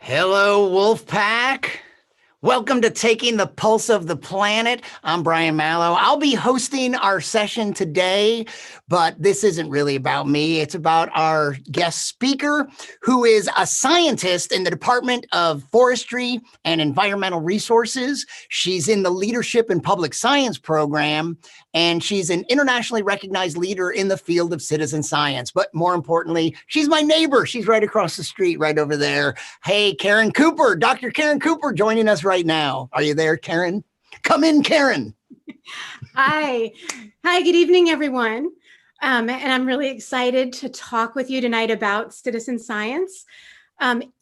Hello, Wolfpack. Welcome to Taking the Pulse of the Planet. I'm Brian Mallow. I'll be hosting our session today, but this isn't really about me. It's about our guest speaker, who is a scientist in the Department of Forestry and Environmental Resources. She's in the Leadership in Public Science program, and she's an internationally recognized leader in the field of citizen science. But more importantly, she's my neighbor. She's right across the street, right over there. Hey, Caren Cooper, Dr. Caren Cooper joining us right now. Are you there, Caren? Come in, Caren. Hi, good evening, everyone. And I'm really excited to talk with you tonight about citizen science.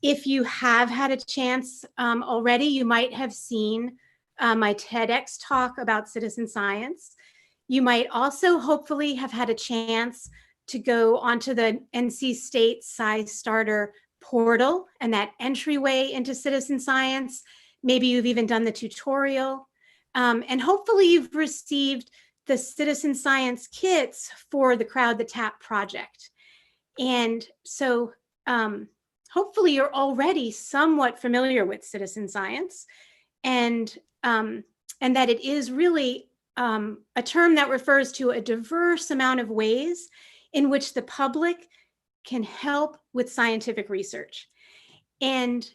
If you have had a chance already, you might have seen my TEDx talk about citizen science. You might also hopefully have had a chance to go onto the NC State SciStarter portal and that entryway into citizen science. Maybe you've even done the tutorial. And hopefully you've received the citizen science kits for the Crowd the Tap project. And so hopefully you're already somewhat familiar with citizen science and that it is really a term that refers to a diverse amount of ways in which the public can help with scientific research. And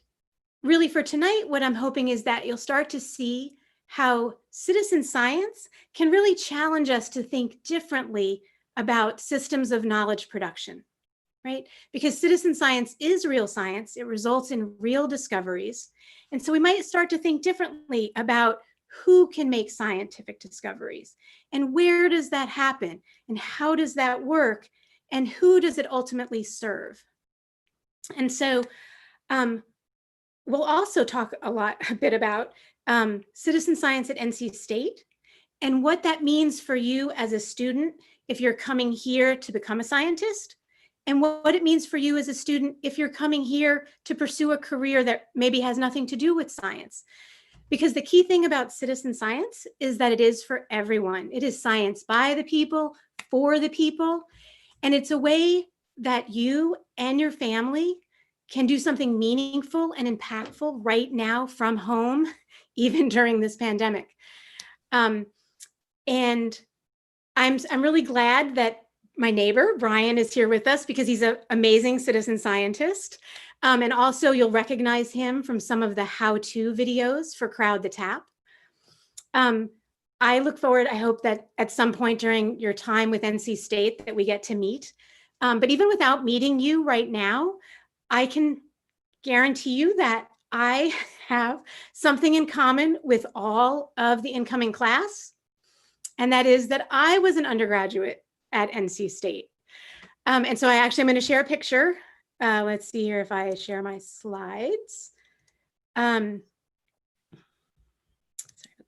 really for tonight, what I'm hoping is that you'll start to see how citizen science can really challenge us to think differently about systems of knowledge production, right? Because citizen science is real science. It results in real discoveries. And so we might start to think differently about who can make scientific discoveries and where does that happen and how does that work and who does it ultimately serve? And so we'll also talk a bit about citizen science at NC State and what that means for you as a student if you're coming here to become a scientist, and what it means for you as a student if you're coming here to pursue a career that maybe has nothing to do with science. Because the key thing about citizen science is that it is for everyone. It is science by the people, for the people, and it's a way that you and your family can do something meaningful and impactful right now from home, even during this pandemic. And I'm really glad that my neighbor, Brian, is here with us because he's an amazing citizen scientist. And also you'll recognize him from some of the how-to videos for Crowd the Tap. I look forward, I hope that at some point during your time with NC State that we get to meet. But even without meeting you right now, I can guarantee you that I have something in common with all of the incoming class, and that is that I was an undergraduate at NC State. And so I'm going to share a picture. Let's see here if I share my slides. Sorry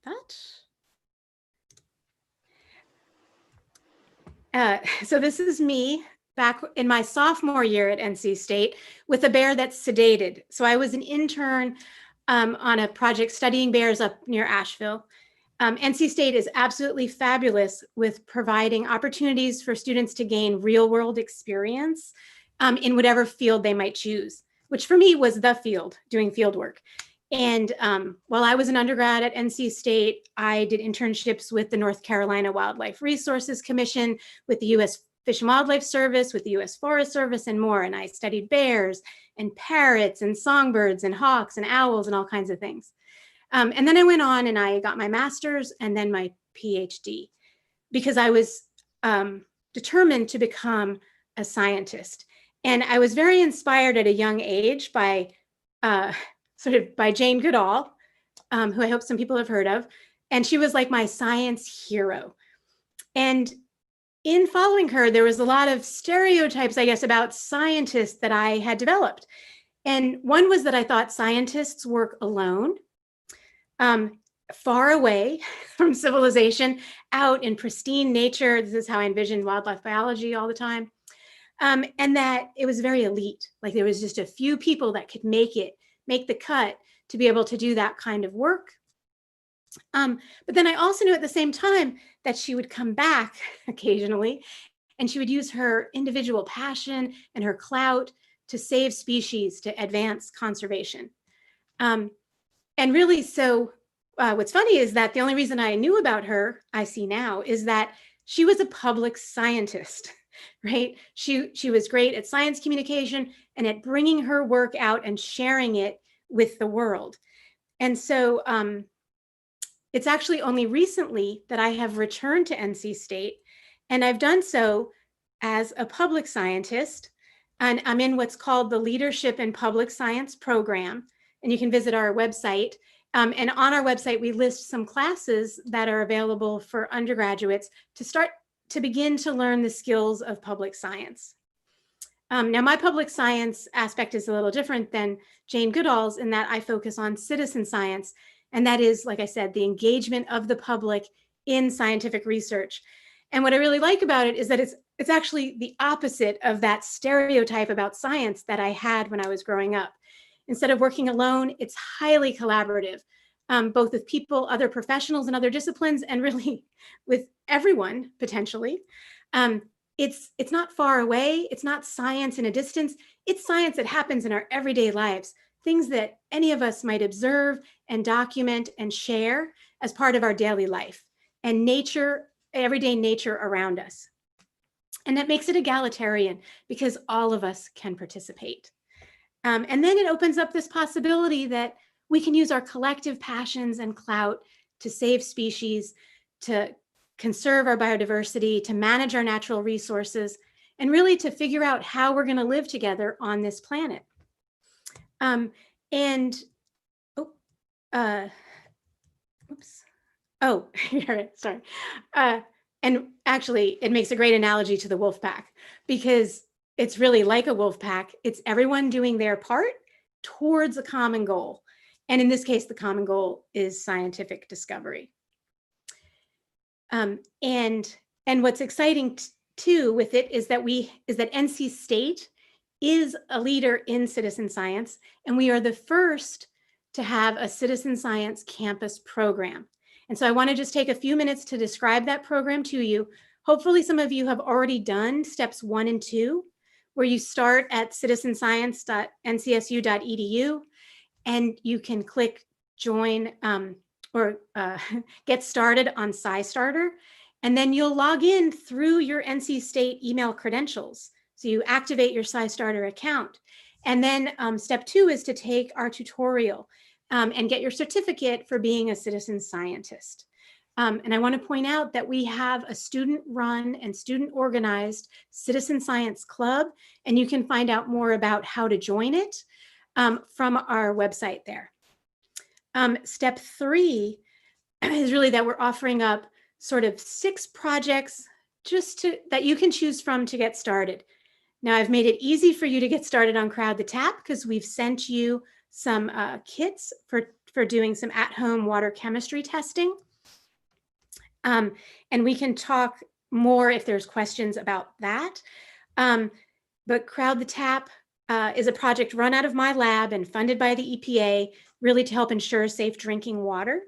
about that. So this is me back in my sophomore year at NC State with a bear that's sedated. So I was an intern on a project studying bears up near Asheville. NC State is absolutely fabulous with providing opportunities for students to gain real world experience in whatever field they might choose, which for me was the field, doing field work. And while I was an undergrad at NC State, I did internships with the North Carolina Wildlife Resources Commission, with the U.S. Fish and Wildlife Service, with the U.S. Forest Service, and more. And I studied bears and parrots and songbirds and hawks and owls and all kinds of things. And then I went on and I got my master's and then my Ph.D. because I was determined to become a scientist. And I was very inspired at a young age by by Jane Goodall, who I hope some people have heard of. And she was like my science hero. And in following her, there was a lot of stereotypes, I guess, about scientists that I had developed. And one was that I thought scientists work alone, far away from civilization, out in pristine nature. This is how I envisioned wildlife biology all the time. And that it was very elite. Like there was just a few people that could make the cut to be able to do that kind of work. But then I also knew at the same time that she would come back occasionally and she would use her individual passion and her clout to save species, to advance conservation. And really, so what's funny is that the only reason I knew about her, I see now, is that she was a public scientist, right? She was great at science communication and at bringing her work out and sharing it with the world. And so it's actually only recently that I have returned to NC State, and I've done so as a public scientist. And I'm in what's called the Leadership in Public Science program. And you can visit our website. And on our website, we list some classes that are available for undergraduates to start to begin to learn the skills of public science. Now, my public science aspect is a little different than Jane Goodall's in that I focus on citizen science. And that is, like I said, the engagement of the public in scientific research. And what I really like about it is that it's actually the opposite of that stereotype about science that I had when I was growing up. Instead of working alone, it's highly collaborative, both with people, other professionals and other disciplines, and really with everyone potentially. It's not far away. It's not science in a distance. It's science that happens in our everyday lives, things that any of us might observe and document and share as part of our daily life, and nature, everyday nature around us. And that makes it egalitarian because all of us can participate. And then it opens up this possibility that we can use our collective passions and clout to save species, to conserve our biodiversity, to manage our natural resources, and really to figure out how we're going to live together on this planet. Sorry. And actually, it makes a great analogy to the wolf pack, because it's really like a wolf pack. It's everyone doing their part towards a common goal. And in this case, the common goal is scientific discovery. And what's exciting too with it is that NC State is a leader in citizen science, and we are the first to have a citizen science campus program. And so I want to just take a few minutes to describe that program to you. Hopefully some of you have already done steps 1 and 2, where you start at citizenscience.ncsu.edu, and you can click join or get started on SciStarter, and then you'll log in through your NC State email credentials. So you activate your SciStarter account. And then step 2 is to take our tutorial and get your certificate for being a citizen scientist. And I want to point out that we have a student-run and student-organized citizen science club, and you can find out more about how to join it from our website there. Step 3 is really that we're offering up sort of 6 projects that you can choose from to get started. Now, I've made it easy for you to get started on Crowd the Tap because we've sent you some kits for doing some at-home water chemistry testing. And we can talk more if there's questions about that. But Crowd the Tap is a project run out of my lab and funded by the EPA, really to help ensure safe drinking water.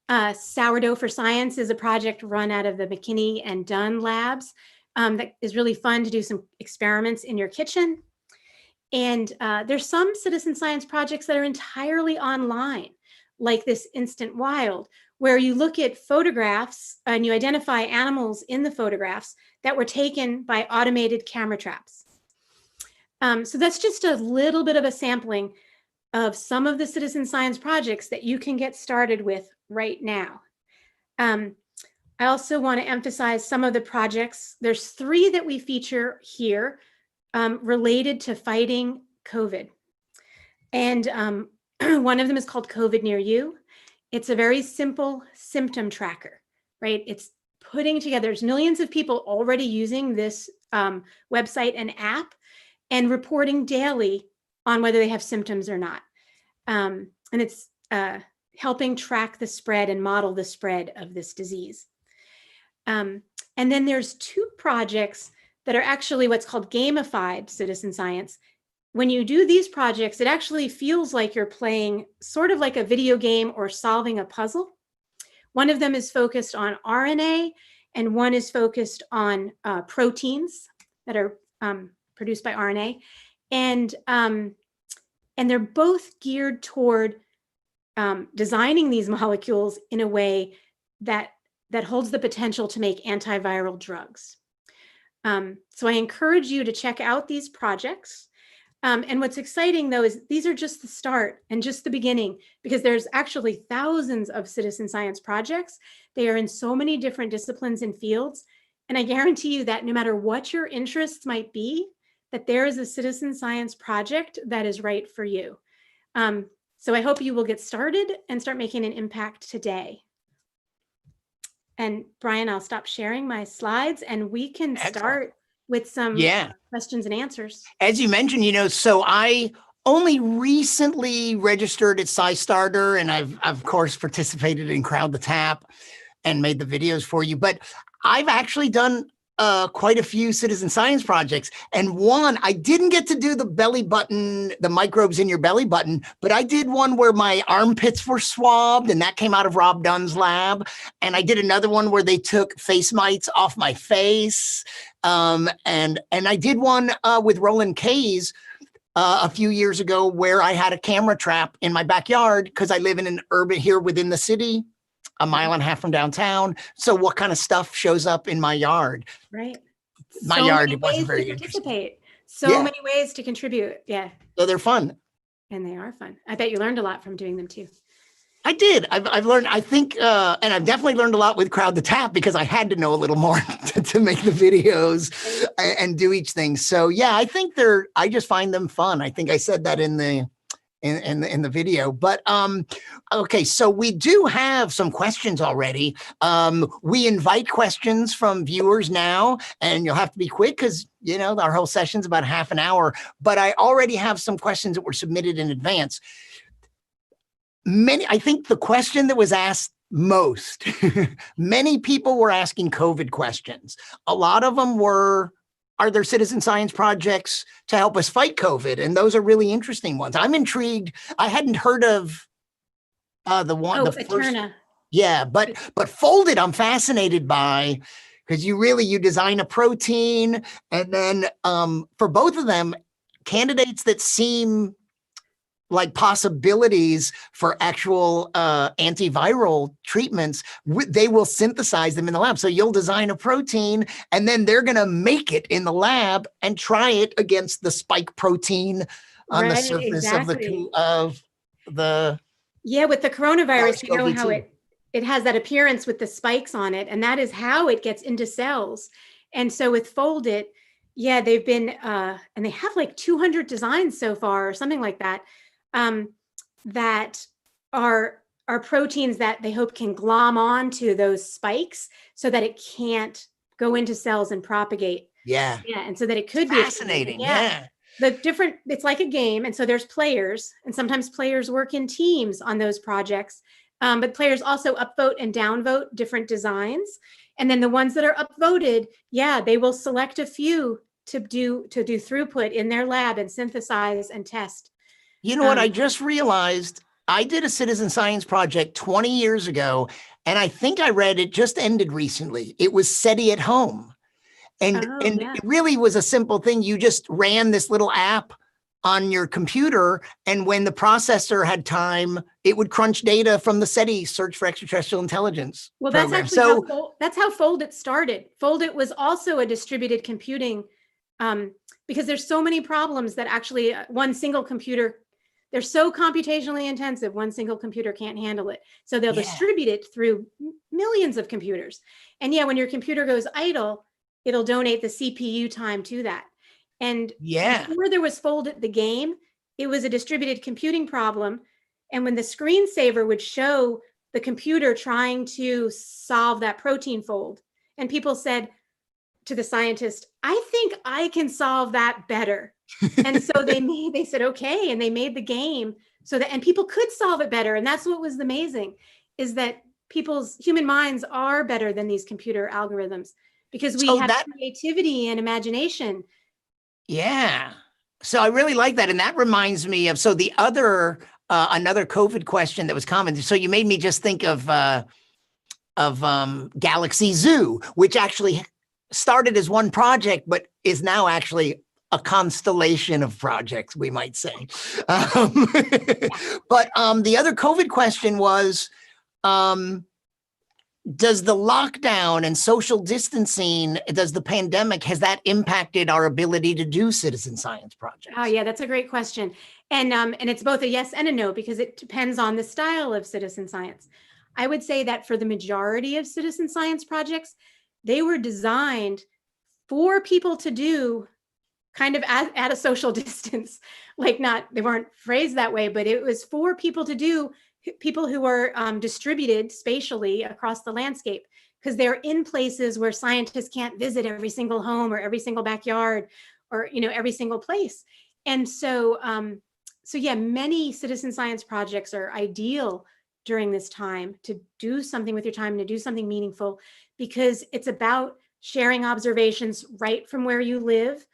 Sourdough for Science is a project run out of the McKinney and Dunn labs that is really fun to do some experiments in your kitchen. And there's some citizen science projects that are entirely online, like this Instant Wild, where you look at photographs and you identify animals in the photographs that were taken by automated camera traps. So that's just a little bit of a sampling of some of the citizen science projects that you can get started with right now. I also want to emphasize some of the projects. There's 3 that we feature here related to fighting COVID. And one of them is called COVID Near You. It's a very simple symptom tracker, right? It's putting together, there's millions of people already using this website and app and reporting daily on whether they have symptoms or not. And it's helping track the spread and model the spread of this disease. And then there's 2 projects that are actually what's called gamified citizen science. When you do these projects, it actually feels like you're playing sort of like a video game or solving a puzzle. One of them is focused on RNA, and one is focused on proteins that are produced by RNA. And they're both geared toward designing these molecules in a way that holds the potential to make antiviral drugs. So I encourage you to check out these projects. And what's exciting, though, is these are just the start and just the beginning, because there's actually thousands of citizen science projects. They are in so many different disciplines and fields. And I guarantee you that no matter what your interests might be, that there is a citizen science project that is right for you. So I hope you will get started and start making an impact today. And Brian, I'll stop sharing my slides and we can start with some questions and answers. As you mentioned, so I only recently registered at SciStarter, and I've of course participated in Crowd the Tap and made the videos for you, but I've actually done quite a few citizen science projects. And one, I didn't get to do the belly button, the microbes in your belly button, but I did one where my armpits were swabbed, and that came out of Rob Dunn's lab. And I did another one where they took face mites off my face. And I did one with Roland Kays a few years ago where I had a camera trap in my backyard because I live in an urban here within the city, a mile and a half from downtown. So what kind of stuff shows up in my yard? Right. My yard, it wasn't very interesting. So many ways to contribute. Yeah. So they're fun. And they are fun. I bet you learned a lot from doing them too. I did. I've learned, I think, and I've definitely learned a lot with Crowd the Tap because I had to know a little more to make the videos and do each thing. So yeah, I think I just find them fun. I think I said that in the video, but okay, so we do have some questions already. We invite questions from viewers now, and you'll have to be quick because our whole session's about half an hour, but I already have some questions that were submitted in advance. I think the question that was asked most, many people were asking COVID questions. A lot of them were, are there citizen science projects to help us fight COVID? And those are really interesting ones. I'm intrigued. I hadn't heard of the Eterna. First. Yeah, but folded, I'm fascinated by, because you design a protein, and then for both of them, candidates that seem like possibilities for actual antiviral treatments, they will synthesize them in the lab. So you'll design a protein and then they're going to make it in the lab and try it against the spike protein on the surface of the. Yeah, with the coronavirus, you know how it has that appearance with the spikes on it, and that is how it gets into cells. And so with Foldit, yeah, they've been, and they have like 200 designs so far or something like that. That are proteins that they hope can glom onto those spikes so that it can't go into cells and propagate. Yeah. Yeah. And so that it could be fascinating. Yeah. It's like a game. And so there's players, and sometimes players work in teams on those projects. But players also upvote and downvote different designs. And then the ones that are upvoted, yeah, they will select a few to do throughput in their lab and synthesize and test. You know what? I just realized I did a citizen science project 20 years ago, and I think I read it just ended recently. It was SETI at Home. And it really was a simple thing. You just ran this little app on your computer, and when the processor had time, it would crunch data from the SETI Search for Extraterrestrial Intelligence. Well, that's program. Actually that's how Foldit started. Foldit was also a distributed computing, because there's so many problems that actually one single computer, they're so computationally intensive, one single computer can't handle it. So they'll distribute it through millions of computers. And yeah, when your computer goes idle, it'll donate the CPU time to that. And before there was Foldit the game, it was a distributed computing problem. And when the screensaver would show the computer trying to solve that protein fold, and people said to the scientist, I think I can solve that better. And so they said, okay. And they made the game so that, and people could solve it better. And that's what was amazing, is that human minds are better than these computer algorithms, because we have creativity and imagination. Yeah. So I really like that. And that reminds me of, the other, another COVID question that was commented. So you made me just think of Galaxy Zoo, which actually started as one project, but is now actually a constellation of projects, we might say. Um, but the other COVID question was, does the lockdown and social distancing, does the pandemic, has that impacted our ability to do citizen science projects? Oh, yeah, that's a great question. And it's both a yes and a no, because it depends on the style of citizen science. I would say that for the majority of citizen science projects, they were designed for people to do kind of at a social distance, like they weren't phrased that way, but it was for people to do, people who are distributed spatially across the landscape, because they're in places where scientists can't visit every single home or every single backyard or, every single place. And so, yeah, many citizen science projects are ideal during this time to do something with your time, to do something meaningful, because it's about sharing observations right from where you live,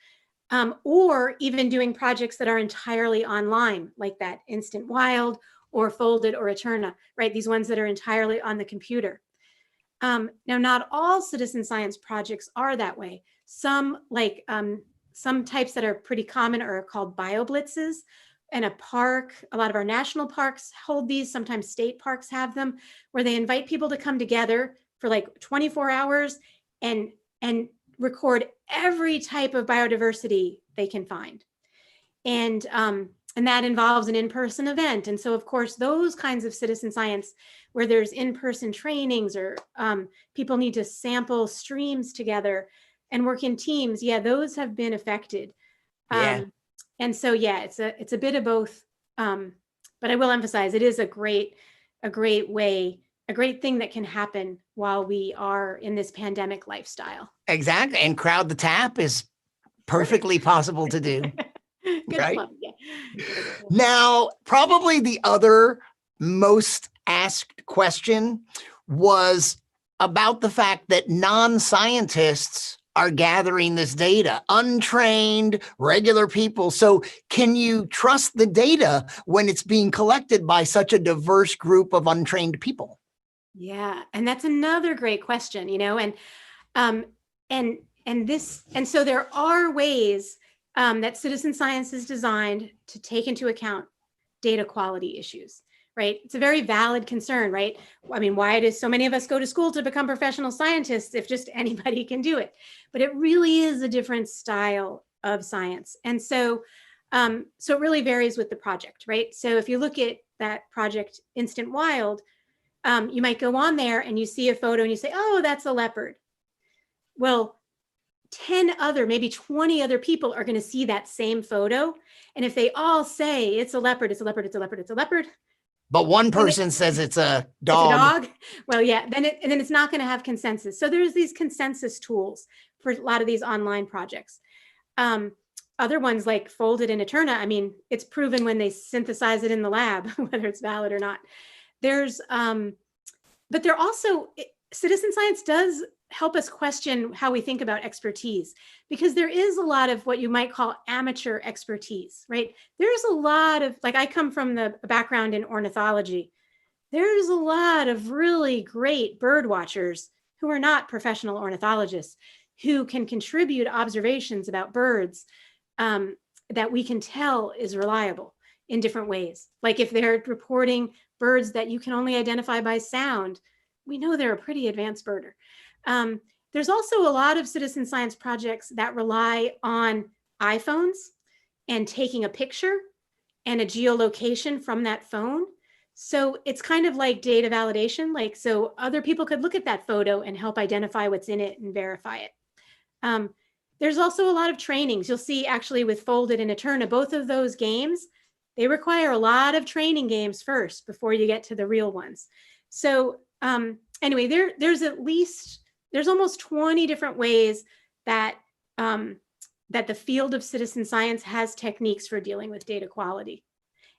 or even doing projects that are entirely online, like that Instant Wild or Folded or Eterna, right? These ones that are entirely on the computer. Now, not all citizen science projects are that way. Some, like some types that are pretty common, are called bioblitzes. And a lot of our national parks hold these, sometimes state parks have them, where they invite people to come together for like 24 hours and record every type of biodiversity they can find. And that involves an in-person event. And so, of course, those kinds of citizen science where there's in-person trainings, or people need to sample streams together and work in teams, yeah, those have been affected. Yeah. And so, yeah, it's a bit of both. But I will emphasize, it is a great way, a great thing that can happen while we are in this pandemic lifestyle. Exactly. And crowd the tap is perfectly possible to do. Good right? plug, yeah. Now, probably the other most asked question was about the fact that non-scientists are gathering this data, untrained, regular people. So can you trust the data when it's being collected by such a diverse group of untrained people? Yeah, and that's another great question, and so there are ways that citizen science is designed to take into account data quality issues, right? It's a very valid concern, right? I mean, why do so many of us go to school to become professional scientists if just anybody can do it? But it really is a different style of science. And so, so it really varies with the project, right? So if you look at that project, Instant Wild, you might go on there and you see a photo and you say, oh, that's a leopard. Well, 10 other, maybe 20 other people are going to see that same photo. And if they all say it's a leopard, it's a leopard, it's a leopard, it's a leopard. But one person says it's a dog. It's a dog. Well, yeah, then it's not going to have consensus. So there's these consensus tools for a lot of these online projects. Other ones like Folded and Eterna, I mean, it's proven when they synthesize it in the lab, whether it's valid or not. But there also, citizen science does help us question how we think about expertise, because there is a lot of what you might call amateur expertise, right? There's a lot of, like, I come from the background in ornithology. There's a lot of really great bird watchers who are not professional ornithologists, who can contribute observations about birds that we can tell is reliable in different ways. Like if they're reporting birds that you can only identify by sound, we know they're a pretty advanced birder. There's also a lot of citizen science projects that rely on iPhones and taking a picture and a geolocation from that phone. So it's kind of like data validation, like, so other people could look at that photo and help identify what's in it and verify it. There's also a lot of trainings. You'll see actually with Folded and Eterna, both of those games, they require a lot of training games first before you get to the real ones. So anyway, there's almost 20 different ways that that the field of citizen science has techniques for dealing with data quality.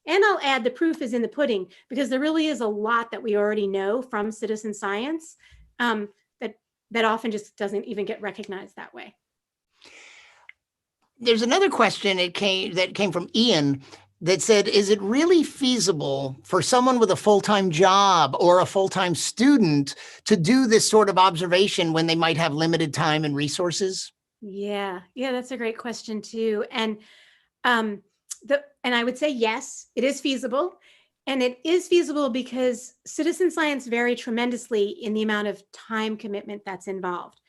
And I'll add, the proof is in the pudding, because there really is a lot that we already know from citizen science that often just doesn't even get recognized that way. There's another question that came from Ian that said, is it really feasible for someone with a full-time job or a full-time student to do this sort of observation when they might have limited time and resources? Yeah, that's a great question too. And um, and I would say yes, it is feasible, and it is feasible because citizen science vary tremendously in the amount of time commitment that's involved.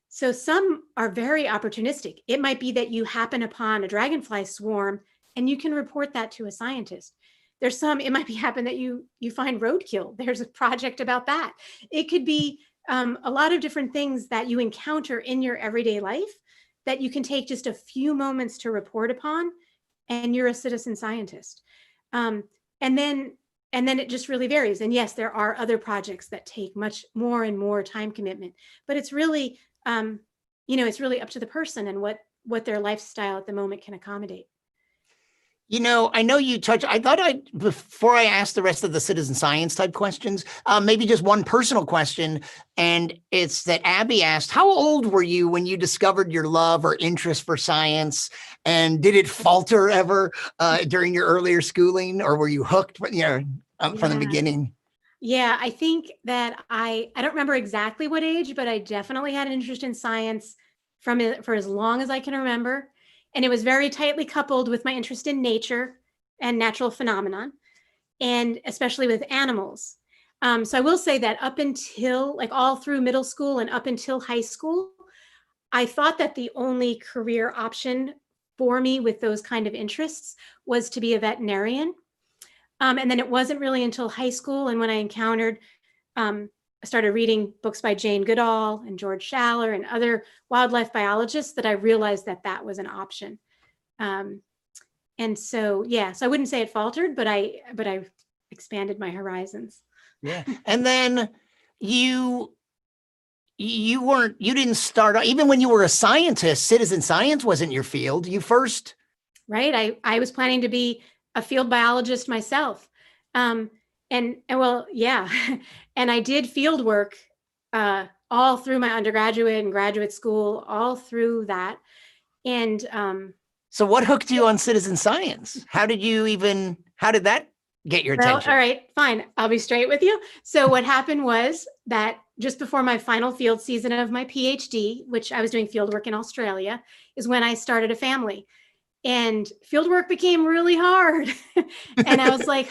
So some are very opportunistic. It might be that you happen upon a dragonfly swarm and you can report that to a scientist. There's some, it might be happen that you find roadkill. There's a project about that. It could be a lot of different things that you encounter in your everyday life that you can take just a few moments to report upon, and you're a citizen scientist. Um, and then and then it just really varies. And yes, there are other projects that take much more and more time commitment, but it's really it's really up to the person and what their lifestyle at the moment can accommodate. I know you touched, before I ask the rest of the citizen science type questions, maybe just one personal question. And it's that Abby asked, how old were you when you discovered your love or interest for science? And did it falter ever during your earlier schooling, or were you hooked, from the beginning? Yeah, I think that I don't remember exactly what age, but I definitely had an interest in science for as long as I can remember. And it was very tightly coupled with my interest in nature and natural phenomenon, and especially with animals. So I will say that up until like all through middle school and up until high school, I thought that the only career option for me with those kind of interests was to be a veterinarian. And then it wasn't really until high school and when I started reading books by Jane Goodall and George Schaller and other wildlife biologists that I realized that that was an option. And so, so I wouldn't say it faltered, but I expanded my horizons. Yeah. And then you didn't start, even when you were a scientist, citizen science wasn't your field. You first. Right. I was planning to be a field biologist myself. And well, yeah. And I did field work all through my undergraduate and graduate school, all through that. And so what hooked you on citizen science? How did that get your attention? All right, fine. I'll be straight with you. So what happened was that just before my final field season of my Ph.D., which I was doing field work in Australia, is when I started a family. And field work became really hard. And I was like,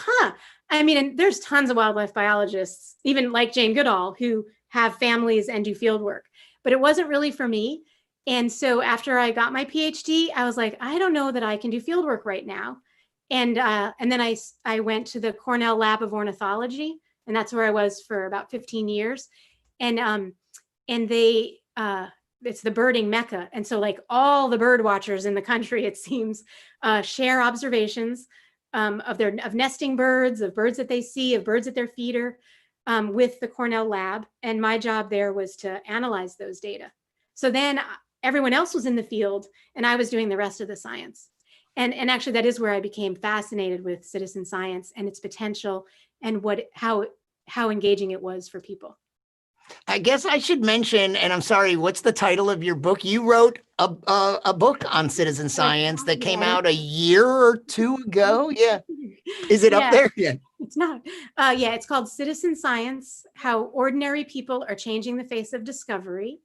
I mean, and there's tons of wildlife biologists, even like Jane Goodall, who have families and do field work, but it wasn't really for me. And so after I got my PhD, I was like, I don't know that I can do field work right now. And then I went to the Cornell Lab of Ornithology, and that's where I was for about 15 years. And they it's the birding mecca. And so like all the bird watchers in the country, it seems, share observations of nesting birds, of birds that they see, of birds at their feeder with the Cornell Lab. And my job there was to analyze those data. So then everyone else was in the field and I was doing the rest of the science. And actually that is where I became fascinated with citizen science and its potential and how engaging it was for people. I guess I should mention, and I'm sorry, what's the title of your book? You wrote a book on citizen science that came out a year or two ago. Yeah. Is it up there? Yeah. It's not. It's called Citizen Science, How Ordinary People Are Changing the Face of Discovery.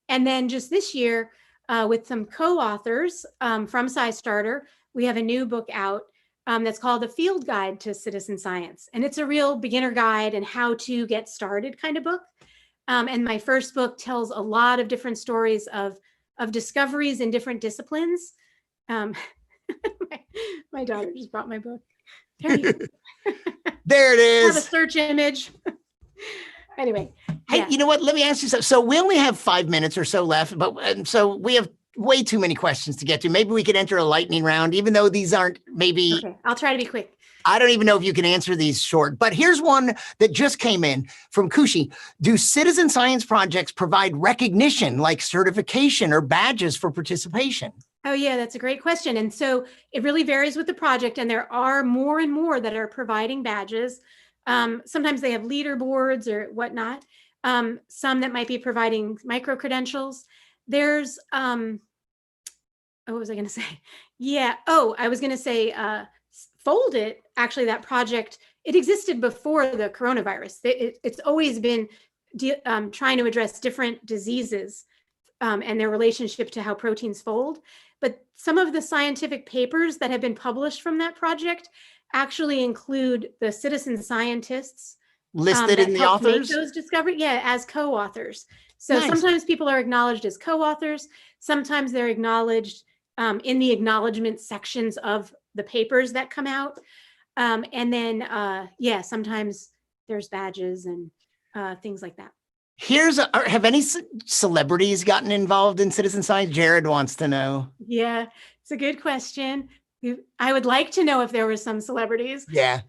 And then just this year, with some co-authors from SciStarter, we have a new book out that's called The Field Guide to Citizen Science. And it's a real beginner guide and how to get started kind of book. And my first book tells a lot of different stories of discoveries in different disciplines. My daughter just brought my book. There you go. There it is. I have a search image. Anyway. Hey, you know what? Let me ask you something. So we only have 5 minutes or so left, but so we have way too many questions to get to. Maybe we could enter a lightning round, even though these aren't maybe. Okay, I'll try to be quick. I don't even know if you can answer these short, but here's one that just came in from Kushi. Do citizen science projects provide recognition like certification or badges for participation? Oh, yeah, that's a great question. And so it really varies with the project, and there are more and more that are providing badges. Sometimes they have leaderboards or whatnot. Some that might be providing micro-credentials. There's, what was I going to say? Yeah. Oh, I was going to say, Fold It, actually, that project, it existed before the coronavirus. It's always been trying to address different diseases and their relationship to how proteins fold. But some of the scientific papers that have been published from that project actually include the citizen scientists Listed that in the helped make authors? those discoveries, as co-authors. So Nice. sometimes people are acknowledged as co-authors, sometimes they're acknowledged in the acknowledgement sections of the papers that come out. And then, sometimes there's badges and things like that. Have any celebrities gotten involved in citizen science? Jared wants to know. Yeah, it's a good question. I would like to know if there were some celebrities. Yeah.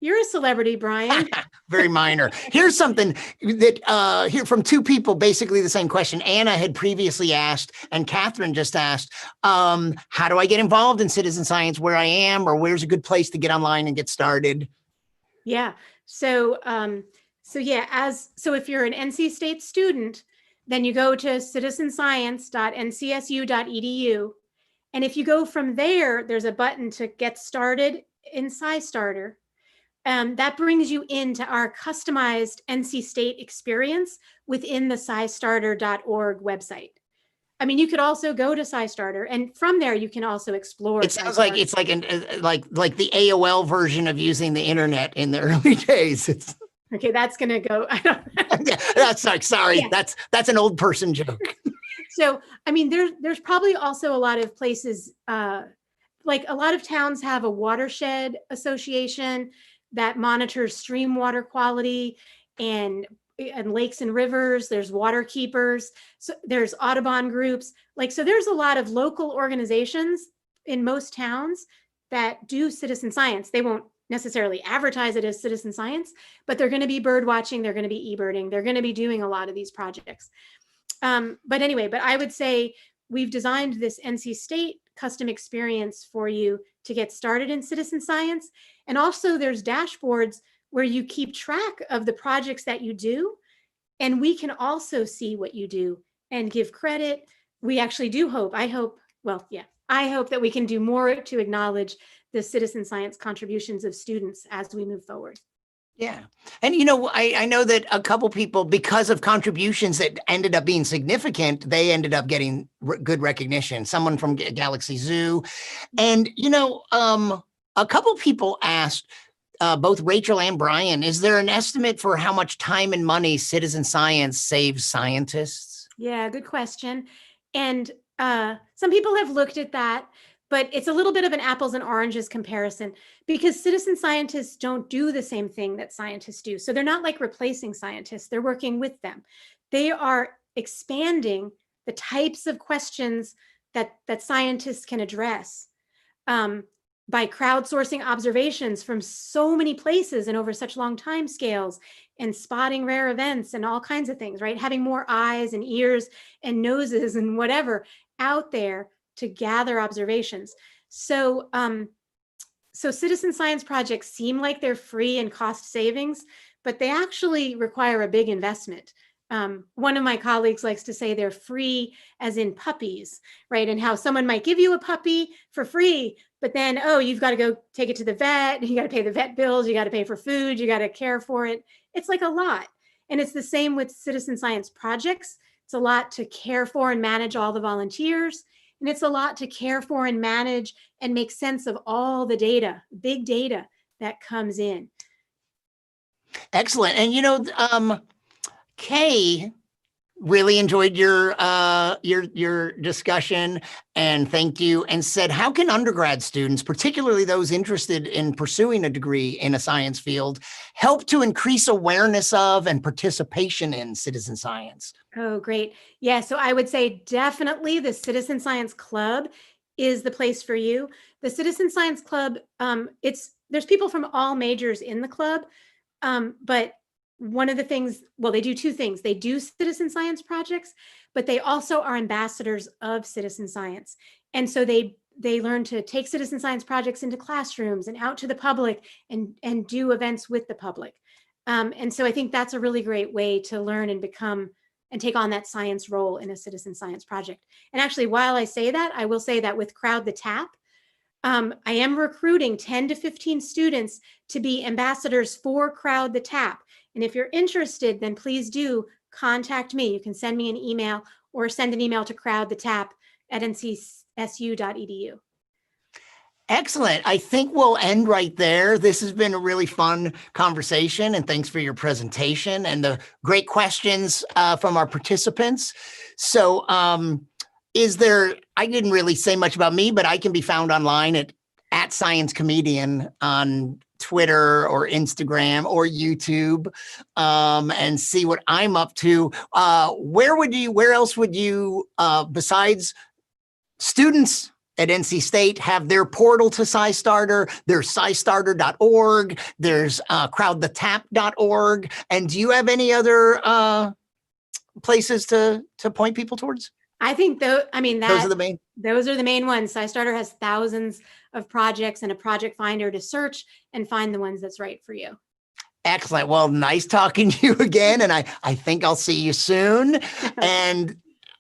You're a celebrity, Brian. Very minor. Here's something that here from two people, basically the same question. Anna had previously asked, and Catherine just asked, how do I get involved in citizen science where I am, or where's a good place to get online and get started? Yeah. So if you're an NC State student, then you go to citizenscience.ncsu.edu. And if you go from there, there's a button to get started in SciStarter. That brings you into our customized NC State experience within the SciStarter.org website. I mean, you could also go to SciStarter, and from there you can also explore. It sounds like it's like like the AOL version of using the internet in the early days. It's okay. That's gonna go. I don't. That's sorry. Yeah. That's an old person joke. So I mean, there's probably also a lot of places. Like a lot of towns have a watershed association that monitors stream water quality and lakes and rivers. There's water keepers. So there's Audubon groups. So there's a lot of local organizations in most towns that do citizen science. They won't necessarily advertise it as citizen science, but they're going to be bird watching. They're going to be e-birding. They're going to be doing a lot of these projects. But I would say we've designed this NC State custom experience for you to get started in citizen science. And also there's dashboards where you keep track of the projects that you do. And we can also see what you do and give credit. We actually do hope, I hope that we can do more to acknowledge the citizen science contributions of students as we move forward. Yeah. And, I know that a couple people, because of contributions that ended up being significant, they ended up getting good recognition. Someone from Galaxy Zoo. And, a couple people asked, both Rachel and Brian, is there an estimate for how much time and money citizen science saves scientists? Yeah, good question. And some people have looked at that, but it's a little bit of an apples and oranges comparison because citizen scientists don't do the same thing that scientists do. So they're not like replacing scientists, they're working with them. They are expanding the types of questions that scientists can address by crowdsourcing observations from so many places and over such long time scales and spotting rare events and all kinds of things, right? Having more eyes and ears and noses and whatever out there to gather observations. So citizen science projects seem like they're free and cost savings, but they actually require a big investment. One of my colleagues likes to say they're free as in puppies, right? And how someone might give you a puppy for free, but then, you've got to go take it to the vet, you got to pay the vet bills, you got to pay for food, you got to care for it. It's like a lot. And it's the same with citizen science projects. It's a lot to care for and manage all the volunteers. And it's a lot to care for and manage and make sense of all the data, big data that comes in. Excellent. And, Kay really enjoyed your discussion, and thank you, and said, how can undergrad students, particularly those interested in pursuing a degree in a science field, help to increase awareness of and participation in citizen science? Oh, great. Yeah, so I would say definitely the Citizen Science Club is the place for you. The Citizen Science Club, there's people from all majors in the club, but one of the things, they do two things. They do citizen science projects, but they also are ambassadors of citizen science. And so they learn to take citizen science projects into classrooms and out to the public and do events with the public. And so I think that's a really great way to learn and become and take on that science role in a citizen science project. And actually, while I say that, I will say that with Crowd the Tap, I am recruiting 10 to 15 students to be ambassadors for Crowd the Tap. And if you're interested, then please do contact me. You can send me an email or send an email to crowdthetap@ncsu.edu. Excellent. I think we'll end right there. This has been a really fun conversation, and thanks for your presentation and the great questions from our participants. So I didn't really say much about me, but I can be found online at Science Comedian on Twitter or Instagram or YouTube, and see what I'm up to. Where else would you, besides students at NC State, have their portal to SciStarter? There's scistarter.org. There's crowdthetap.org. And do you have any other places to point people towards? I think those are the main. Those are the main ones. SciStarter has thousands of projects and a project finder to search and find the ones that's right for you. Excellent. Well, nice talking to you again. And I think I'll see you soon. And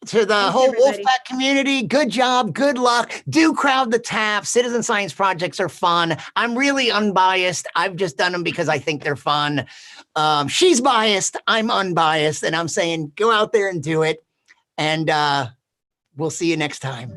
to the whole Wolfpack community, good job, good luck. Do Crowd the Tap. Citizen science projects are fun. I'm really unbiased. I've just done them because I think they're fun. She's biased. I'm unbiased. And I'm saying go out there and do it. And we'll see you next time.